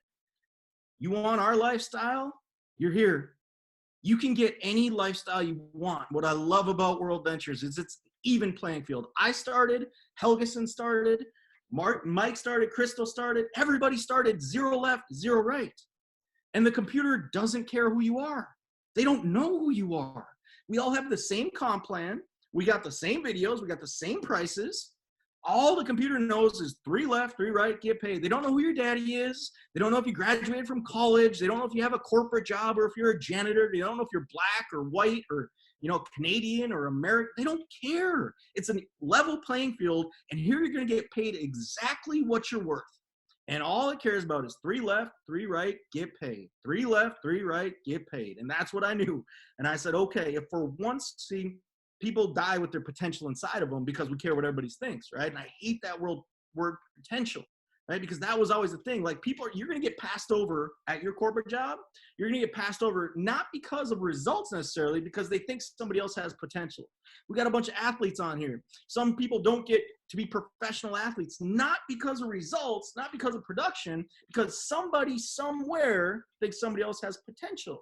You want our lifestyle? You're here. You can get any lifestyle you want. What I love about World Ventures is it's even playing field. I started, Helgeson started, Mike started, Crystal started, everybody started, 0 left, 0 right. And the computer doesn't care who you are. They don't know who you are. We all have the same comp plan. We got the same videos. We got the same prices. All the computer knows is 3 left, 3 right, get paid. They don't know who your daddy is. They don't know if you graduated from college. They don't know if you have a corporate job or if you're a janitor. They don't know if you're black or white or, Canadian or American. They don't care. It's a level playing field, and here you're going to get paid exactly what you're worth. And all it cares about is 3 left, 3 right, get paid. 3 left, 3 right, get paid. And that's what I knew. And I said, okay, if for once, people die with their potential inside of them because we care what everybody thinks, right? And I hate that word potential, right? Because that was always the thing. Like, you're going to get passed over at your corporate job. You're going to get passed over not because of results necessarily, because they think somebody else has potential. We got a bunch of athletes on here. Some people don't get to be professional athletes, not because of results, not because of production, because somebody somewhere thinks somebody else has potential.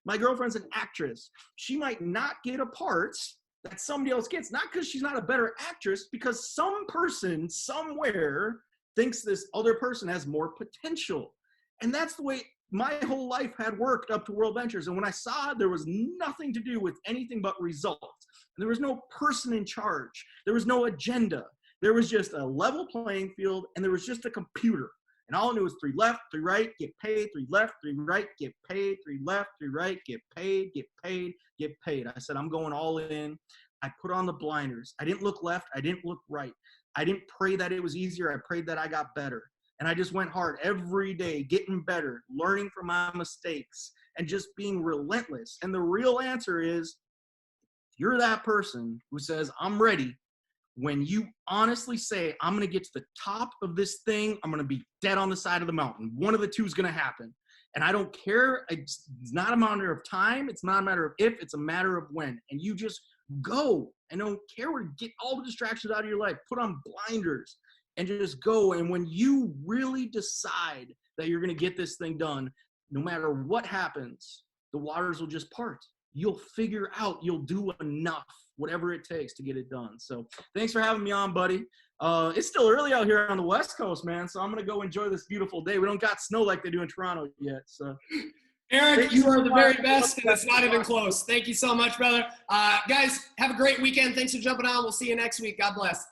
My girlfriend's an actress. She might not get a part that somebody else gets, not because she's not a better actress, because some person somewhere thinks this other person has more potential. And that's the way my whole life had worked up to World Ventures. And when I saw there was nothing to do with anything but results, and there was no person in charge, there was no agenda, there was just a level playing field, and there was just a computer. And all I knew was 3 left, 3 right, get paid, 3 left, 3 right, get paid, 3 left, 3 right, get paid, get paid, get paid. I said, I'm going all in. I put on the blinders. I didn't look left. I didn't look right. I didn't pray that it was easier. I prayed that I got better. And I just went hard every day, getting better, learning from my mistakes, and just being relentless. And the real answer is, you're that person who says, I'm ready. When you honestly say, I'm going to get to the top of this thing, I'm going to be dead on the side of the mountain. One of the two is going to happen. And I don't care. It's not a matter of time. It's not a matter of if. It's a matter of when. And you just go and don't care where to get all the distractions out of your life. Put on blinders and just go. And when you really decide that you're going to get this thing done, no matter what happens, the waters will just part. You'll figure out, you'll do enough, whatever it takes to get it done. So thanks for having me on, buddy. It's still early out here on the West Coast, man. So I'm going to go enjoy this beautiful day. We don't got snow like they do in Toronto yet. So Eric, you are the very best, and it's not even close. Thank you so much, brother. Guys, have a great weekend. Thanks for jumping on. We'll see you next week. God bless.